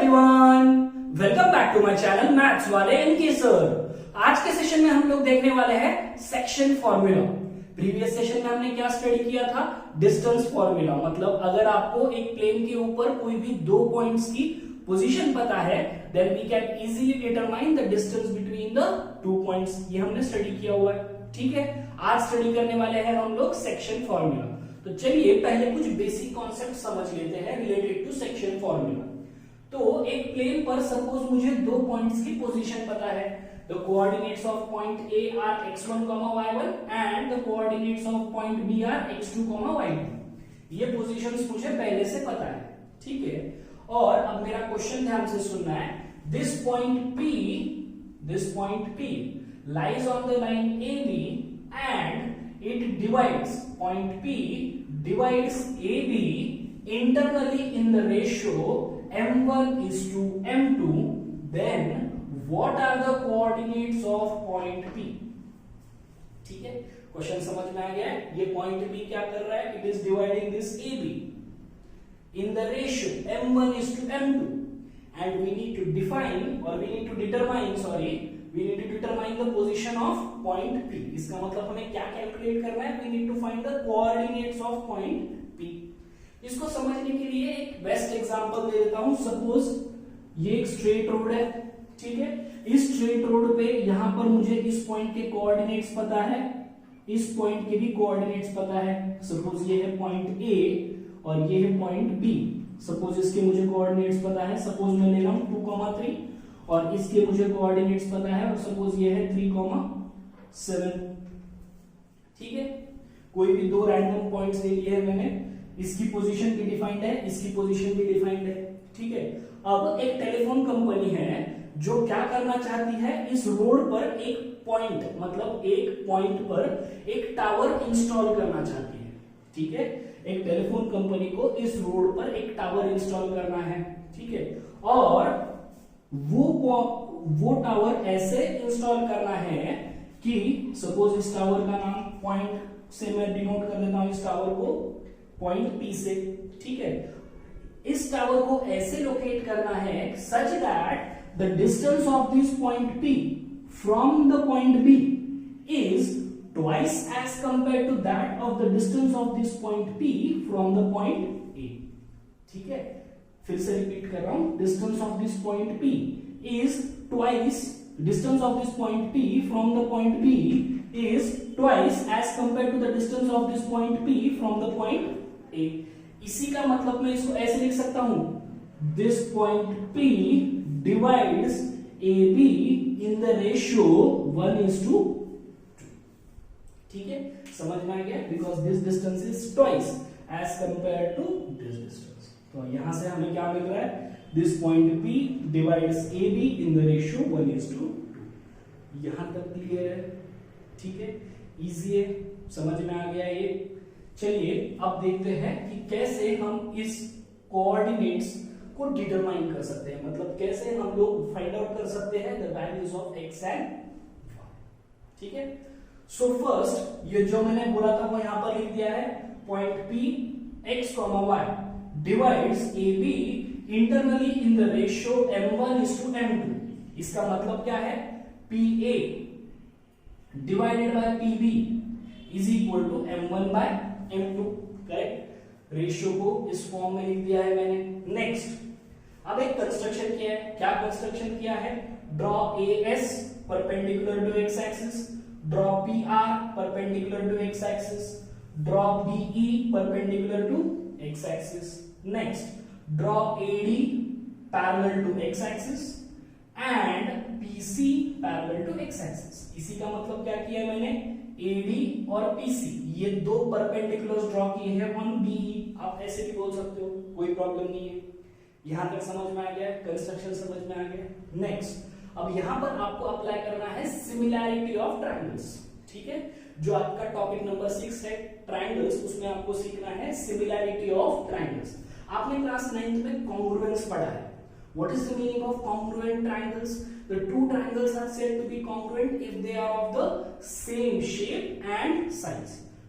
Everyone, welcome back to my channel maths वाले NK sir. आज के सेशन में हम लोग देखने वाले हैं सेक्शन फॉर्मूला। प्रीवियस सेशन में हमने क्या स्टडी किया था? Distance formula. मतलब अगर आपको एक प्लेन के ऊपर कोई भी दो पॉइंट्स की पोजीशन पता है, then we can easily determine the distance between the two points. ये हमने स्टडी किया हुआ है, ठीक है। आज स्टडी करने वाले हैं हम लोग सेक्शन फॉर्मूला। तो चलिए पहले कुछ बेसिक कॉन्सेप्ट समझ लेते हैं रिलेटेड टू सेक्शन फॉर्मूला। तो एक प्लेन पर सपोज मुझे दो पॉइंट्स की पोजीशन पता है। The coordinates of point A are x1, y1 and the coordinates of point B are x2, y2। ये पोजीशंस मुझे पहले से पता है, ठीक है। और अब मेरा क्वेश्चन ध्यान से सुनना है। This point P lies on the line AB and it divides point P divides AB internally in the ratio m1:m2. Then what are the coordinates of point P? ठीक है, क्वेश्चन समझ में आ गया है। ये पॉइंट P क्या कर रहा है? It is dividing this AB in the ratio m1:m2 and we need to determine the position of point P. इसका मतलब हमें क्या कैलकुलेट करना है? We need to find the coordinates of point P. इसको समझने के लिए एक बेस्ट एग्जांपल दे देता हूं। सपोज ये एक स्ट्रेट रोड है, ठीक है। इस स्ट्रेट रोड पे यहां पर मुझे इस पॉइंट के कोऑर्डिनेट्स पता है, इस पॉइंट के भी कोऑर्डिनेट्स पता है। सपोज ये है पॉइंट A और ये है पॉइंट B। सपोज इसके मुझे कोऑर्डिनेट्स पता है। सपोज मैं ले रहा हूं 2,3 और इसके मुझे कोऑर्डिनेट्स पता है और सपोज ये है 3,7, ठीक है। कोई भी दो रैंडम पॉइंट्स ले लिए हैं मैंने। इसकी पोजीशन भी डिफाइंड है, इसकी पोजीशन भी डिफाइंड है, ठीक है। अब एक टेलीफोन कंपनी है जो क्या करना चाहती है, इस रोड पर एक पॉइंट मतलब एक पॉइंट पर एक टावर इंस्टॉल करना चाहती है, ठीक है। एक टेलीफोन कंपनी को इस रोड पर एक टावर इंस्टॉल करना है, ठीक है। और वो टावर ऐसे इंस्टॉल करना है कि सपोज इस टावर का नाम पॉइंट से मैं डिनोट कर देता हूं, इस टावर को पॉइंट P से, ठीक है। इस टावर को ऐसे लोकेट करना है such that the distance of this point P from the point B is twice as compared to that of the distance of this point P from the point A, ठीक है। फिर से repeat कर रहा हूं। Distance of this point P is twice distance of this point P from the point B is twice as compared to the distance of this point P from the point A. इसी का मतलब मैं इसको ऐसे लिख सकता हूं, this point P divides AB in the ratio 1:2, ठीक है। समझ में आ गया? Because this distance is twice as compare to this distance. तो यहां से हमें क्या मिल रहा है? This point P divides AB in the ratio 1:2। यहां तक क्लियर है, ठीक है। इजी है, समझ में आ गया ये। चलिए अब देखते हैं कि कैसे हम इस कोऑर्डिनेट्स को डिटरमाइन कर सकते हैं। मतलब कैसे हम लोग फाइंड आउट कर सकते हैं the values of x and y, ठीक है। सो फर्स्ट ये जो मैंने बोला था वो यहां पर लिख दिया है। Point P x, y divides AB internally in the ratio m1:m2। इसका मतलब क्या है? PA divided by PB is equal to m1/m2, correct. Ratio को इस फॉर्म में लिख दिया है मैंने। नेक्स्ट अब एक कंस्ट्रक्शन किया है। क्या कंस्ट्रक्शन किया है? Draw AS perpendicular to x axis, draw PR perpendicular to x axis, draw BE perpendicular to x axis. Next, draw AD parallel to x axis and PC parallel to x axis. इसी का मतलब क्या किया है मैंने? AD और PC ये दो परपेंडिकुलर्स ड्रॉ किए हैं ऑन BE। आप ऐसे भी बोल सकते हो, कोई प्रॉब्लम नहीं है। यहां तक समझ में आ गया? कंस्ट्रक्शन समझ में आ गया। नेक्स्ट अब यहां पर आपको अप्लाई करना है सिमिलैरिटी ऑफ ट्रायंगल्स, ठीक है। जो आपका टॉपिक नंबर 6 है ट्रायंगल्स, उसमें आपको सीखना है सिमिलैरिटी ऑफ ट्रायंगल्स। आपने क्लास 9th में कॉन्ग्रुएंस पढ़ा है। What is the meaning of congruent triangles? The two triangles are said to be congruent if they are of the same shape and size.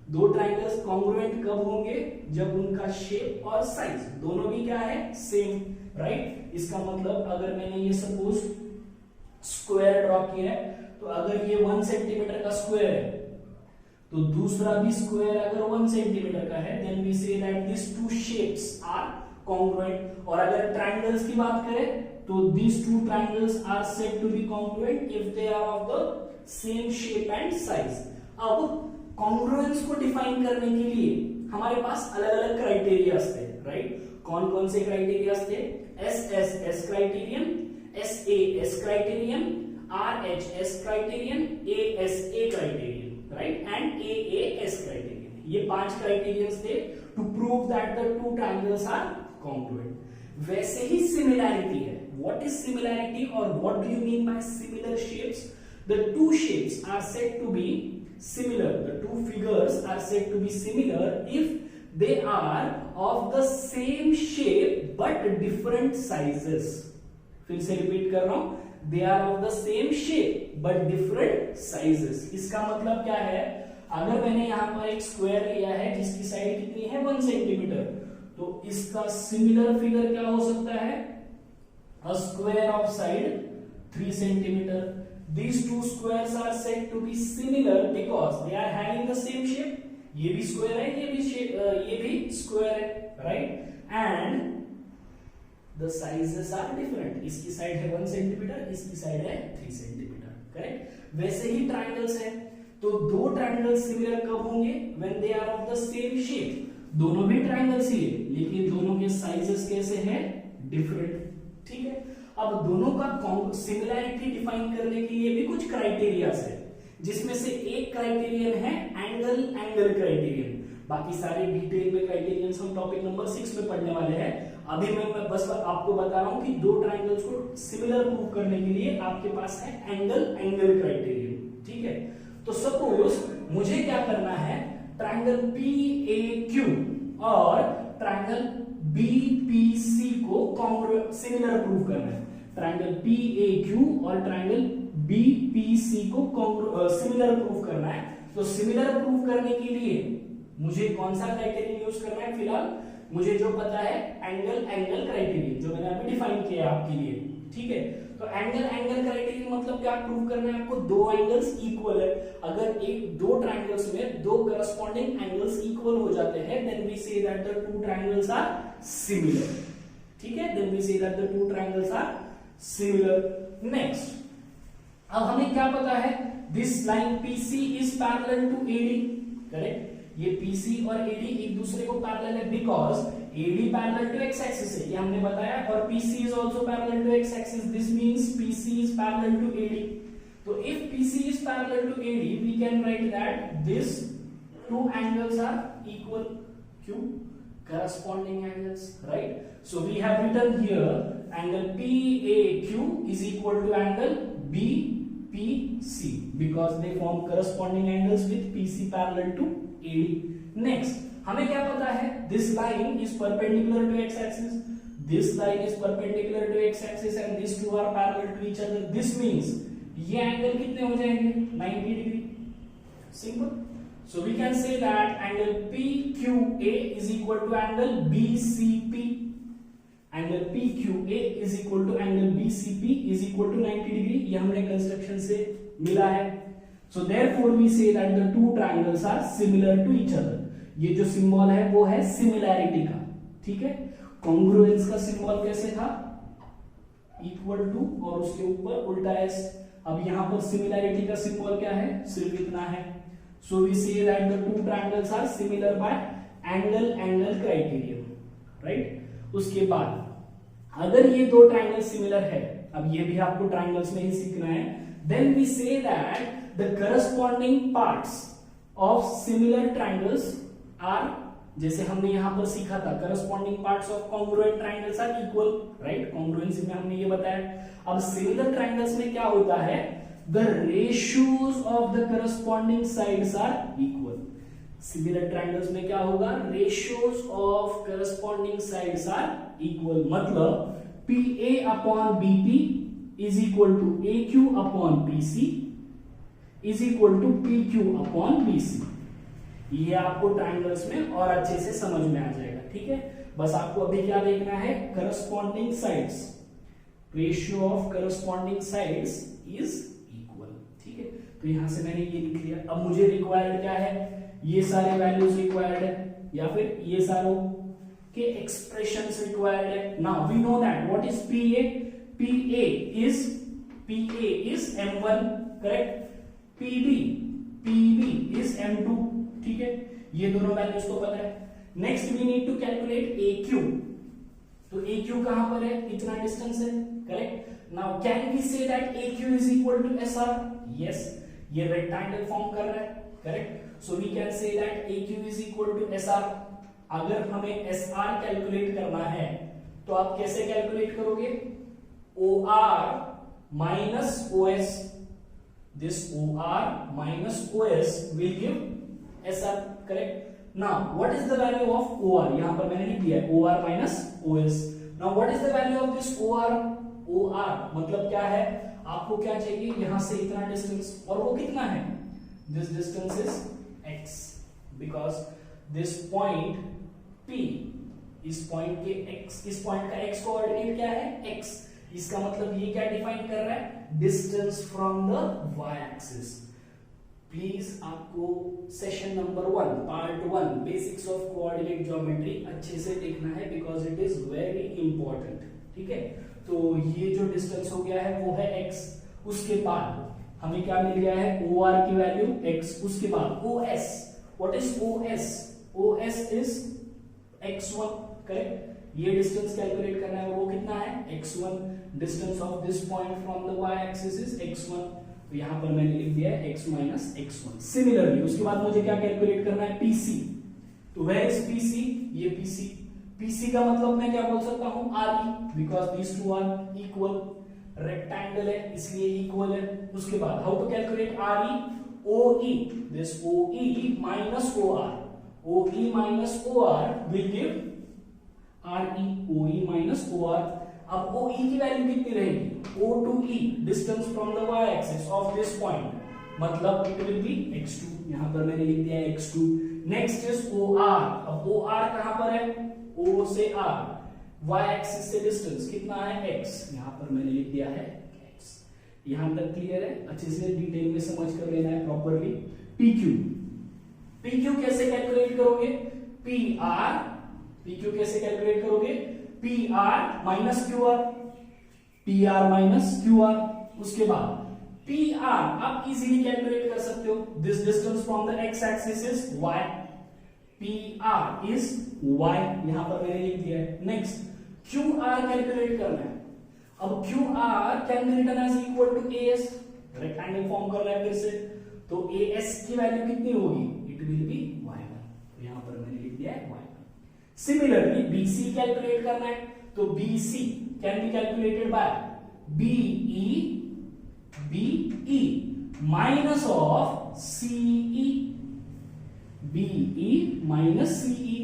दो triangles congruent कब होंगे? जब उनका shape और साइज दोनों भी क्या है? Same, right? इसका मतलब अगर मैंने ये सपोज स्क्वायर ड्रॉ किया है, तो अगर ये 1 सेंटीमीटर का स्क्वायर है तो दूसरा भी स्क्वायर अगर 1 सेंटीमीटर का है, then we say that this two shapes are congruent. और अगर ट्राइंगल्स की बात करें तो these two triangles are said to be congruent if they are of the same shape and size। अब congruence को डिफाइन करने के लिए हमारे पास अलग अलग क्राइटेरिया थे, राइट? कौन कौन से क्राइटेरिया थे? SSS criterion, SAS criterion, RHS criterion, ASA criterion, right? And AAS criterion. ये 5 क्राइटेरियंस थे to prove that the two triangles are congruent. वैसे ही सिमिलैरिटी है। What is similarity or what do you mean by similar shapes? The two shapes are said to be similar. The two figures are said to be similar if they are of the same shape but different sizes. फिर से repeat कर रहा हूं, they are of the same shape but different sizes। इसका मतलब क्या है? अगर मैंने यहाँ पर एक स्क्वायर लिया है जिसकी साइड कितनी है? 1 सेंटीमीटर, तो इसका सिमिलर फिगर क्या हो सकता है? A square of side 3 centimeter. These two squares are said to be similar because they are having the same shape. ये भी square है, ये भी square है, right? And the sizes are different. इसकी साइड है 1 सेंटीमीटर, इसकी साइड है 3 सेंटीमीटर, करेक्ट? वैसे ही ट्राइंगल्स है, तो दो ट्राइंगल्स सिमिलर कब होंगे? When they are of the same shape। दोनों भी ट्राइंगल्स ही है, लेकिन दोनों के साइजेस कैसे हैं? डिफरेंट, ठीक है? अब दोनों का सिमिलैरिटी डिफाइन करने के लिए भी कुछ क्राइटेरियाज है, जिसमें से एक क्राइटेरियन है एंगल क्राइटेरियन। बाकी सारे डिटेल में क्राइटेरियंस हम टॉपिक नंबर 6 में पढ़ने वाले हैं। अभी मैं बस आपको बता रहा हूं कि दो ट्राइंगल्स को सिमिलर प्रूव करने के लिए आपके पास है एंगल क्राइटेरियन, ठीक है? तो सपोज मुझे क्या करना है? ट्राइंगल PAQ और ट्राइंगल BPC को सिमिलर प्रूव करना है। ट्राइंगल PAQ और ट्राइंगल BPC को सिमिलर प्रूव करना है। तो सिमिलर प्रूव करने के लिए मुझे कौन सा क्राइटेरियन यूज करना है? फिलहाल मुझे जो पता है एंगल क्राइटेरियन, जो मैंने अभी डिफाइन किया है आपके लिए, ठीक है? तो एंगल क्राइटेरियन मतलब क्या प्रूव करना है आपको? दो एंगल्स इक्वल है। अगर दो ट्राइंगल्स में दो करस्पॉन्डिंग एंगल्स इक्वल हो जाते हैं, then we say that the two triangles are similar, ठीक है? Then we say that the two triangles are similar. Next, अब हमें क्या पता है? This line PC is parallel to AD, correct? ये PC और AD एक दूसरे को पैरेलल है because AD parallel to x axis है, ये हमने बताया, और PC is also parallel to x axis. This means PC is parallel to AD। तो if PC is parallel to AD, we can write that this two angles are equal. Q, corresponding angles, right? So we have written here angle PAQ is equal to angle BPC because they form corresponding angles with PC parallel to AD. Next, हमें क्या पता है? This line is perpendicular to x axis. This line is perpendicular to x axis and these two are parallel to each other. This means ये angle कितने हो जाएंगे? 90 degree. Simple. So we can say that angle PQA is equal to angle BCP. Angle PQA is equal to angle BCP is equal to 90 degree. ये हमने construction से मिला है। So therefore we say that the two triangles are similar to each other. ये जो symbol है वो है सिमिलैरिटी का, ठीक है? कॉन्ग्रुएंस का सिंबल कैसे था? इक्वल टू और उसके ऊपर उल्टा एस। अब यहां पर सिमिलैरिटी का सिंबल क्या है? सिर्फ इतना है। So we say that the two triangles are similar by angle criterion, right? उसके बाद अगर ये दो ट्रायंगल सिमिलर है, अब ये भी आपको ट्रायंगल्स में ही सीखना है, then we say that the corresponding parts of similar triangles are, जैसे हमने यहां पर सीखा था, corresponding parts of congruent triangles are equal, right? Congruency में हमने ये बताया। अब सिमिलर ट्रायंगल्स में क्या होता है? The ratios of the corresponding sides are equal. Similar triangles में क्या होगा? Ratios of corresponding sides are equal. मतलब PA upon BP is equal to AQ upon PC is equal to PQ upon BC। ये आपको triangles में और अच्छे से समझ में आ जाएगा, ठीक है। बस आपको अभी क्या देखना है, corresponding sides, ratio of corresponding sides is equal, ठीक है। तो यहां से मैंने ये लिख लिया। अब मुझे रिक्वायर्ड क्या है, ये सारे वैल्यूज रिक्वायर्ड है या फिर ये सारों के एक्सप्रेशंस रिक्वायर्ड है। Now we know that what is PA, PA is m1, correct, PB is m2, ठीक है। ये दोनों वैल्यूज को पता है। Next we need to calculate AQ। तो AQ कहां पर है, इतना डिस्टेंस है, correct. Now can we say that AQ is equal to SR? Yes, ये रेक्टेंगल फॉर्म कर रहा है, correct. So we can say that AQ is equal to SR। अगर हमें SR कैलकुलेट करना है तो आप कैसे कैलकुलेट करोगे, OR minus OS, this OR minus OS will give SR, correct. Now what is the value of OR? यहां पर मैंने लिख दिया OR minus OS. Now what is the value of this OR? OR मतलब क्या है, आपको क्या चाहिए, यहां से इतना डिस्टेंस, और वो कितना है, this distance is x, because this point P, इस पॉइंट के x, इस पॉइंट का x कोऑर्डिनेट क्या है, x। इसका मतलब ये क्या डिफाइन कर रहा है, distance from the y axis. Please आपको session number 1 part 1 basics of coordinate geometry अच्छे से देखना है, because it is very important, ठीक है। तो ये जो डिस्टेंस हो गया है वो है x, उसके बाद हमें क्या मिल गया है, OR की वैल्यू x, उसके बाद OS, what is OS? OS is x1, correct. ये डिस्टेंस कैलकुलेट करना है, वो कितना है, x1। Distance of this point from the y axis is x1, तो यहां पर मैंने लिख दिया है x माइनस x1। सिमिलरली उसके बाद मुझे क्या कैलकुलेट करना है, PC। तो वेयर इज PC? ये PC, PC का मतलब मैं क्या बोल सकता हूं, RE, because these two are equal, rectangle है इसलिए इक्वल है। उसके बाद how to calculate RE? OE, this OE minus OR, OE minus OR will give RE, OE minus OR। अब OE की वैल्यू कितनी रहेगी, O to E, distance from the y axis of this point, मतलब it will be x2, यहां पर मैंने लिख दिया है x2। Next is OR। अब OR कहां पर है, O से R, y एक्सिस से डिस्टेंस कितना है, x, यहां पर मैंने लिख दिया है x। यहां तक क्लियर है, अच्छे से डिटेल में समझ कर लेना है प्रॉपर्ली। PQ कैसे कैलकुलेट करोगे, PQ कैसे कैलकुलेट करोगे, PR minus QR, PR minus QR। उसके बाद PR आप इजीली कैलकुलेट कर सकते हो, this distance from the x axis is y, PR is y, यहां पर मैंने लिख दिया है। नेक्स्ट QR कैलकुलेट करना है। अब QR can be written as equal to AS, rectangle form कर रहा है फिर से, तो AS की वैल्यू कितनी होगी, इट विल बी y1, तो यहां पर मैंने लिख दिया है y1। सिमिलरली BC कैलकुलेट करना है, तो BC can be calculated by BE minus of CE, BE minus CE।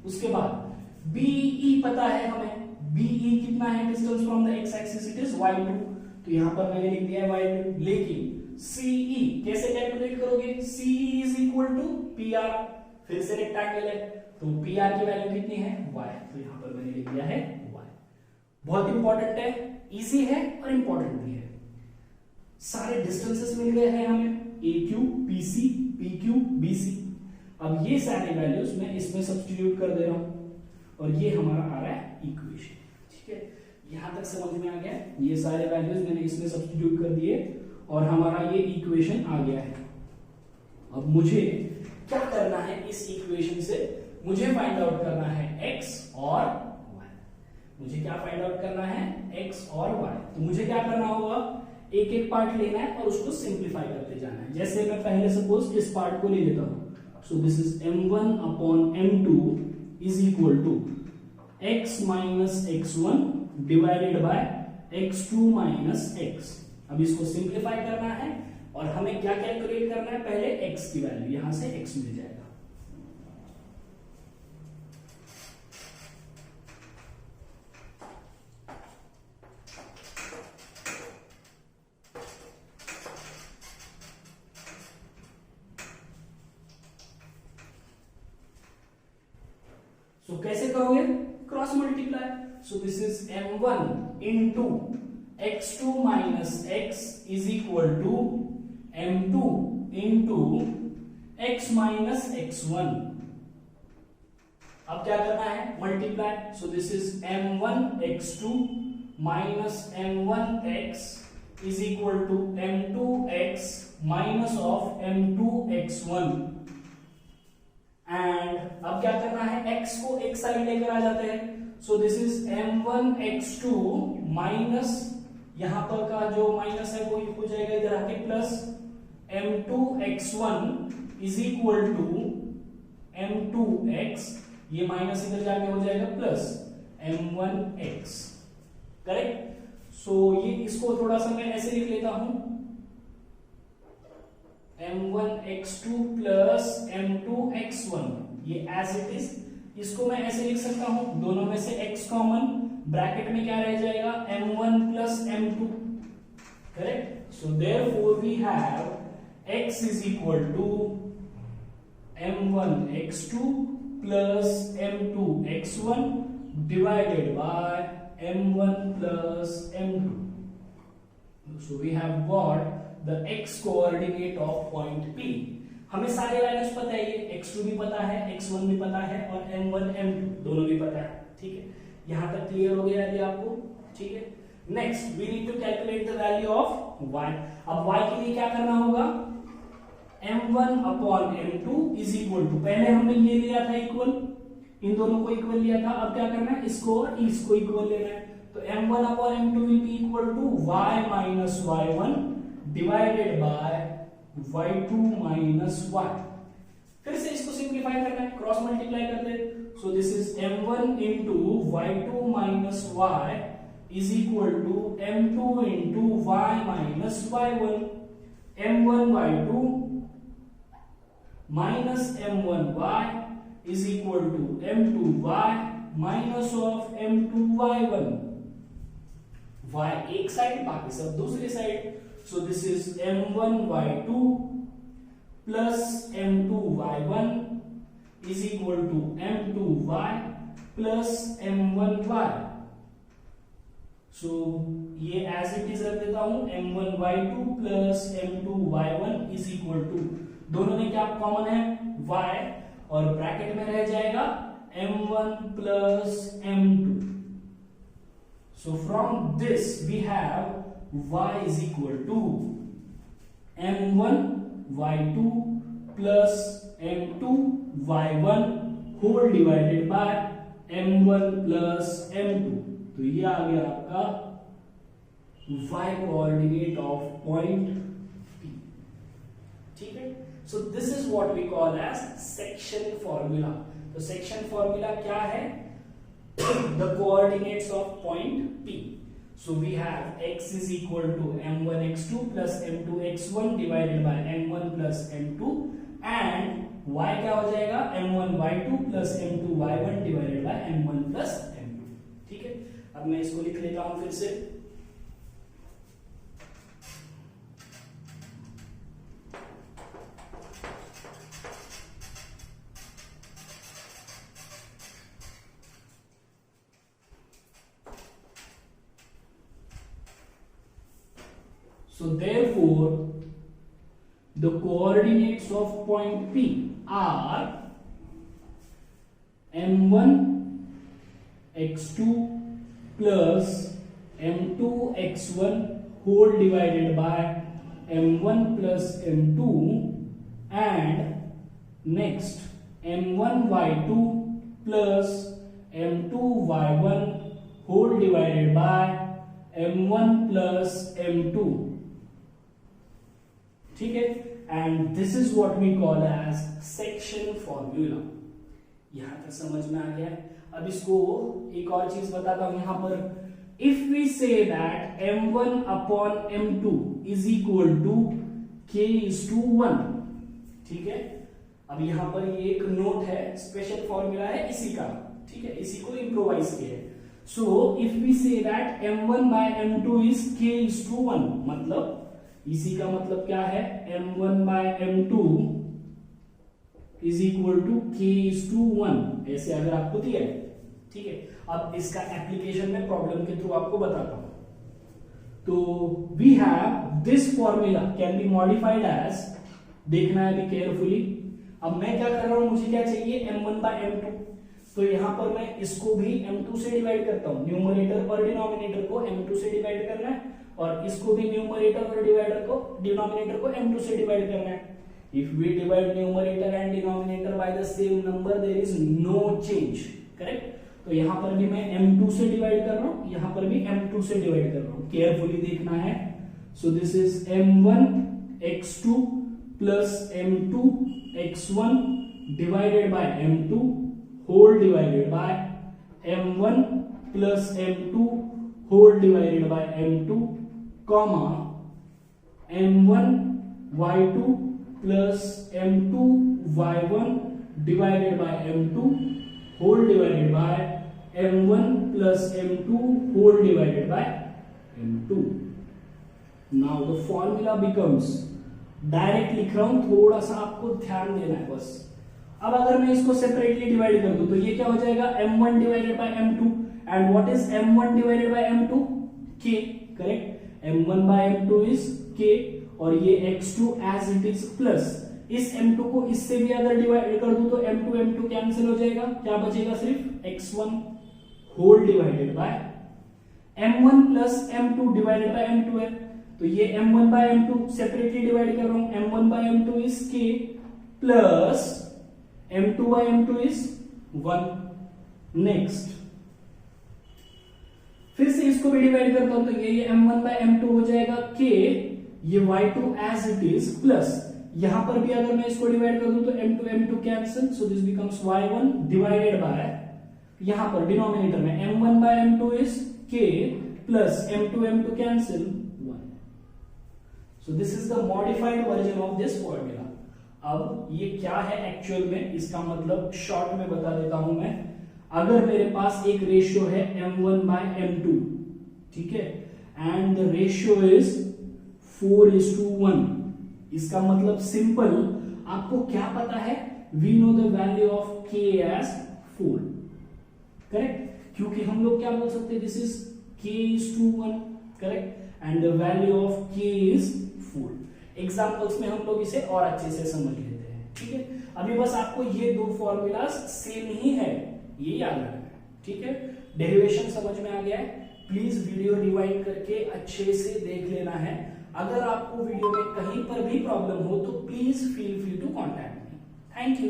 उसके बाद BE पता है हमें, BE कितना है, distance from the x axis it is y2, तो यहां पर मैंने लिख दिया है y2। लेकिन CE कैसे कैलकुलेट करोगे, CE is equal to PR, फिर से रेक्टेंगल है, तो PR की वैल्यू कितनी है, y, तो यहां पर मैंने लिख दिया है y। बहुत इंपॉर्टेंट है, इजी है और इंपॉर्टेंट भी है। सारे डिस्टेंसेस मिल गए हैं हमें, AQ, PC, PQ, BC। अब ये सारे वैल्यूज मैं इसमें सब्स्टिट्यूट कर दे रहा हूं और ये हमारा आ रहा है इक्वेशन, ठीक है। यहां तक समझ में आ गया, ये सारे वैल्यूज मैंने इसमें सब्स्टिट्यूट कर दिए और हमारा ये इक्वेशन आ गया है। अब मुझे क्या करना है, इस इक्वेशन से मुझे फाइंड आउट करना है x और y। मुझे क्या फाइंड आउट करना है, x और y। तो मुझे क्या करना होगा, एक एक पार्ट लेना है और उसको सिंप्लीफाई करते जाना है। जैसे मैं पहले सपोज इस पार्ट को ले लेता हूं, so this is m1 upon m2 is equal to x minus x1 divided by x2 minus x। अब इसको सिंप्लीफाई करना है और हमें क्या कैलकुलेट करना है, पहले x की वैल्यू, यहां से x मिल जाएगा। सो कैसे करोगे? Cross multiply. So this is m1 into x2 minus x is equal to m2 into x minus x1. अब क्या करना है? Multiply. So this is m1 x2 minus m1 x is equal to m2 x minus of m2 x1. And अब क्या करना है? x को एक साइड लेकर आ जाते हैं. So this is m1 x2 minus, यहां पर का जो माइनस है वो हो जाएगा इधर आके plus m2 x1 is equal to m2 x, ये माइनस इधर जाके हो जाएगा प्लस m1 x. करेक्ट. सो ये इसको थोड़ा सा मैं ऐसे लिख लेता हूं, m1 x2 plus m2 x1, ये एज इट इज. इसको मैं ऐसे लिख सकता हूं, दोनों में से x कॉमन, ब्रैकेट में क्या रह जाएगा? m1 plus m2. Correct. So therefore we have x is equal to m1 x2 plus m2 x1 divided by m1 plus m2. So we have got the x coordinate of point P. हमें सारे values पता है, ये x2 भी पता है, x1 भी पता है और m1 m2 दोनों भी पता है. ठीक है, यहां तक क्लियर हो गया यदि आपको? ठीक है. Next we need to calculate the value of y. अब y के लिए क्या करना होगा? m1 upon m2 is equal to, पहले हमने ये लिया था इक्वल, इन दोनों को इक्वल लिया था. अब क्या करना है? इसको और इसको इक्वल लेना है. तो m1 upon m2 will be equal to y minus y1 divided by y2 minus y. फिर से इसको सिंप्लीफाई करना है, क्रॉस मल्टीप्लाई करते हैं. So this is m1 into y2 minus y is equal to m2 into y minus y1. m1 y2 minus m1 y is equal to m2y minus of m2y1. y एक side, बाकी सब दूसरी side. So this is m1y2 plus m2y1 is equal to m2y plus m1y. So ये as it is रख देता हूं, m1y2 plus m2y1 is equal to, दोनों में क्या कॉमन है? y, और ब्रैकेट में रह जाएगा m1 plus m2. So from this we have y is equal to m1 y2 plus m2 y1 whole divided by m1 plus m2. तो ये आ गया आपका y coordinate of point P. ठीक है. So this is what we call as section formula. तो section formula क्या है? The coordinates of point P. So we have x is equal to m1 x2 plus m2 x1 divided by m1 plus m2 and y क्या हो जाएगा? m1 y2 plus m2 y1 divided by m1 plus m2. ठीक है. अब मैं इसको लिख लेता हूं फिर से. So therefore the coordinates of point P are m1 x2 plus m2 x1 whole divided by m1 plus m2 and next m1 y2 plus m2 y1 whole divided by m1 plus m2. ठीक है. And this is what we call as section formula. यहां तक समझ में आ गया. अब इसको एक और चीज बताता हूं यहां पर. If we say that m1 upon m2 is equal to k:1. ठीक है. अब यहां पर ये एक नोट है, स्पेशल फॉर्मूला है इसी का. ठीक है, इसी को इंप्रोवाइज किया है. So if we say that m1 by m2 is k:1, मतलब इसी का मतलब क्या है? m1 by m2 is equal to k:1 ऐसे अगर आपको दिया है, ठीक है। अब इसका एप्लीकेशन में प्रॉब्लम के थ्रू आपको बताता हूं। तो we have this formula can be modified as, देखना है अभी केयरफुली। अब मैं क्या कर रहा हूं, मुझे क्या चाहिए m1 by m2, तो यहां पर मैं इसको भी m2 से डिवाइड करता हूं, न्यूमरेटर और डिनोमिनेटर को m2 से डिवाइड करना है, और इसको भी न्यूमरेटर और डिनोमिनेटर को m2 से डिवाइड करना है। If we divide numerator and denominator by the same number there is no change, correct. तो यहां पर भी मैं m2 से डिवाइड कर रहा हूं, यहां पर भी m2 से डिवाइड कर रहा हूं, केयरफुली देखना है। So this is m1 x2 plus m2 x1 divided by m2 whole divided by m1 plus m2 whole divided by m2 comma m1 y2 plus m2 y1 divided by m2 whole divided by m1 plus m2 whole divided by m2। Now the formula becomes, direct लिख रहा हूं, थोड़ा सा आपको ध्यान देना है बस। अब अगर मैं इसको सेपरेटली डिवाइड कर दूं तो ये क्या हो जाएगा, m1 divided by m2, and what is m1 divided by m2, k, correct. m1 by m2 is k, और ये x2 as it is plus इस m2 को इससे भी अगर डिवाइड कर दूं तो m2 कैंसिल हो जाएगा, क्या बचेगा, सिर्फ x1 whole divided by m1 plus m2 divided by m2 है, तो ये m1 by m2 separately divide कर रहा हूं, m1 by m2 is k plus m2 by m2 is 1। Next फिर से इसको भी डिवाइड करता हूं, तो ये m1 बाय m2 हो जाएगा k, ये y2 as it is plus, यहां पर भी अगर मैं इसको डिवाइड कर दूं तो m2 cancel, so this becomes y1 divided by, यहां पर डिनोमिनेटर में m1 by m2 is k plus m2 cancel 1। So this is the modified version of this formula. अब ये क्या है एक्चुअल में, इसका मतलब शॉर्ट में बता देता हूं मैं। अगर मेरे पास एक रेशियो है m1 बाय m2, ठीक है, एंड द रेशियो इज 4:1, इसका मतलब सिंपल, आपको क्या पता है, we know the value of k as 4, correct, क्योंकि हम लोग क्या बोल सकते हैं, this is k:1, correct, and the value of k is 4। Examples में हम लोग इसे और अच्छे से समझ लेते हैं, ठीक है। अभी बस आपको ये दो फॉर्मूलाज सेम ही है, ये याद रखना है, ठीक है। डेरिवेशन समझ में आ गया है, प्लीज वीडियो रिवाइंड करके अच्छे से देख लेना है। अगर आपको वीडियो में कहीं पर भी प्रॉब्लम हो तो please feel free to contact me. Thank you.